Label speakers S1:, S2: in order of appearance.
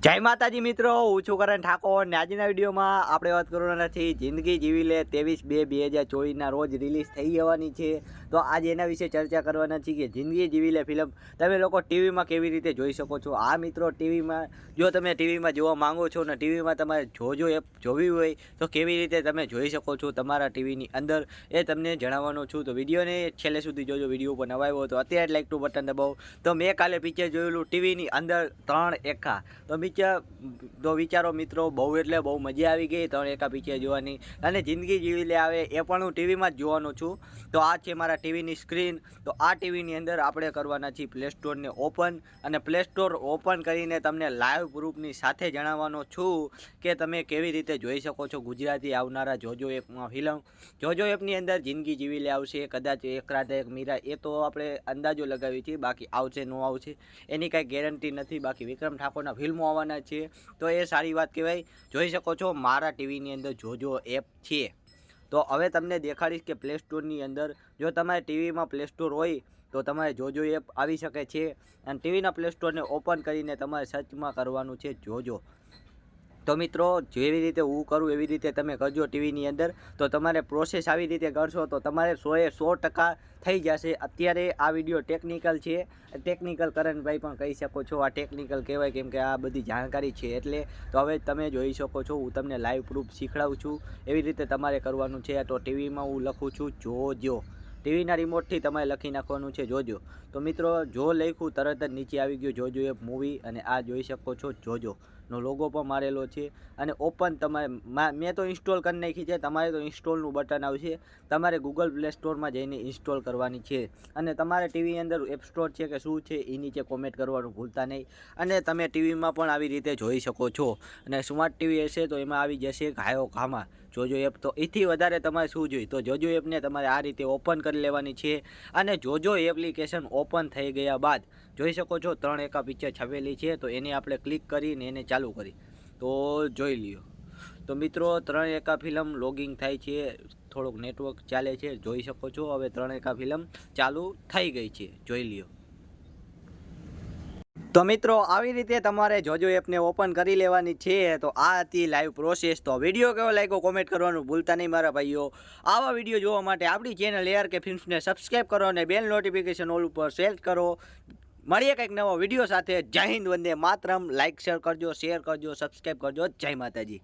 S1: જય માતાજી મિત્રો, હું છું કરણ ઠાકોર ને આજના વિડીયોમાં આપણે વાત કરવાના છીએ જિંદગી જીવી લે 23/2/2024 રોજ રિલીઝ થઈ જવાની છે। તો આજે એના વિશે ચર્ચા કરવાના છીએ કે જિંદગી જીવી લે ફિલ્મ તમે લોકો ટીવીમાં કેવી રીતે જોઈ શકો છો। આ મિત્રો ટીવીમાં જો તમે ટીવીમાં જોવા માંગો છો ને ટીવીમાં તમારે જોજો એપ જોવી હોય તો કેવી રીતે તમે જોઈ શકો છો તમારા ટીવીની અંદર એ તમને જણાવવાનો છું। તો વિડીયોને છેલ્લે સુધી જોજો। વિડીયો પર નવા આવ્યો તો અત્યારે લાઈક ટુ બટન દબાવો। તો મેં કાલે પિક્ચર જોયેલું ટીવીની અંદર 3 એકા તો વિચારો મિત્રો બહુ એટલે બહુ મજા આવી ગઈ 3 એકા પિક્ચર જોવાની। અને જિંદગી જીવી લે આવે એ પણ હું ટીવીમાં જ જોવાનો છું। તો આ છે મારા ટીવીની સ્ક્રીન। તો આ ટીવીની અંદર આપણે કરવાના છીએ પ્લે સ્ટોરને ઓપન અને પ્લે સ્ટોર ઓપન કરીને તમને લાઈવ પ્રૂફની સાથે જણાવવાનો છું કે તમે કેવી રીતે જોઈ શકો છો ગુજરાતી આવનારા જોજો એપમાં ફિલ્મ। જોજો એપની અંદર જિંદગી જીવી લે આવશે, કદાચ એક રાત એક મીરા, એ તો આપણે અંદાજો લગાવી છીએ, બાકી આવશે ન આવશે એની કાંઈ ગેરંટી નથી। બાકી વિક્રમ ઠાકોરના ફિલ્મો આવવાના છે તો એ સારી વાત કહેવાય। જોઈ શકો છો મારા ટીવીની અંદર જોજો એપ છે। તો હવે તમને દેખાડીશ કે પ્લે સ્ટોરની અંદર જો તમારે ટીવીમાં પ્લે સ્ટોર હોય તો તમારે જોજો એપ આવી શકે છે અને ટીવીના પ્લે સ્ટોરને ઓપન કરીને તમારે સર્ચમાં કરવાનું છે જોજો। તો મિત્રો જેવી રીતે હું કરું એવી રીતે તમે કરજો ટીવીની અંદર। તો તમારે પ્રોસેસ આવી રીતે કરશો તો તમારે 100% થઈ જશે। અત્યારે આ વિડીયો ટેકનિકલ છે, ટેકનિકલ કરણભાઈ પણ કહી શકો છો, આ ટેકનિકલ કહેવાય કેમ કે આ બધી જાણકારી છે એટલે। તો હવે તમે જોઈ શકો છો હું તમને લાઈવ પ્રૂફ શીખડાવું છું, એવી રીતે તમારે કરવાનું છે। તો ટીવીમાં હું લખું છું જોજો, ટીવીના રિમોટથી તમારે લખી નાખવાનું છે જોજો। તો મિત્રો જો લખ્યું તરત જ નીચે આવી ગયું જોજો એપ મૂવી અને આ જોઈ શકો છો જોજો નો લોગો પણ મારેલો છે અને ઓપન તમારે મેં તો ઇન્સ્ટોલ કરી નાખી છે, તમારે તો ઇન્સ્ટોલનું બટન આવશે, તમારે ગૂગલ પ્લે સ્ટોરમાં જઈને ઇન્સ્ટોલ કરવાની છે। અને તમારે ટીવીની અંદર એપ સ્ટોર છે કે શું છે એ નીચે કોમેન્ટ કરવાનું ભૂલતા નહીં। અને તમે ટીવીમાં પણ આવી રીતે જોઈ શકો છો અને સ્માર્ટ ટીવી હશે તો એમાં આવી જશે ઘાયો ઘામાં જોજો એપ। તો એથી વધારે તમારે શું જોઈએ તો જોજો એપને તમારે આ રીતે ઓપન કરી લેવાની છે અને જોજો એપ્લિકેશન ઓપન થઈ ગયા બાદ જોઈ શકો છો 3 એકા પિક્ચર છાપેલી છે તો એને આપણે ક્લિક કરીને એને ચાલુ કરી તો જોઈ લ્યો। તો મિત્રો 3 એકા ફિલ્મ લોગિંગ થાય છે, થોડુંક નેટવર્ક ચાલે છે, જોઈ શકો છો હવે 3 એકા ફિલ્મ ચાલુ થઈ ગઈ છે, જોઈ લ્યો। તો મિત્રો આવી રીતે તમારે જોજો એપને ઓપન કરી લેવાની છે। તો આ હતી લાઈવ પ્રોસેસ। તો વિડીયો કેવો લાગ્યો કોમેન્ટ કરવાનું ભૂલતા નહીં મારા ભાઈઓ। આવા વિડીયો જોવા માટે આપણી ચેનલ ARK ફિલ્મ્સને સબસ્ક્રાઈબ કરો અને બેલ નોટિફિકેશન ઓલ ઉપર સેટ કરો। મળીએ કંઈક નવો વિડીયો સાથે। જય હિન્દ, વંદે માતરમ। લાઈક શેર કરજો, સબસ્ક્રાઈબ કરજો। જય માતાજી।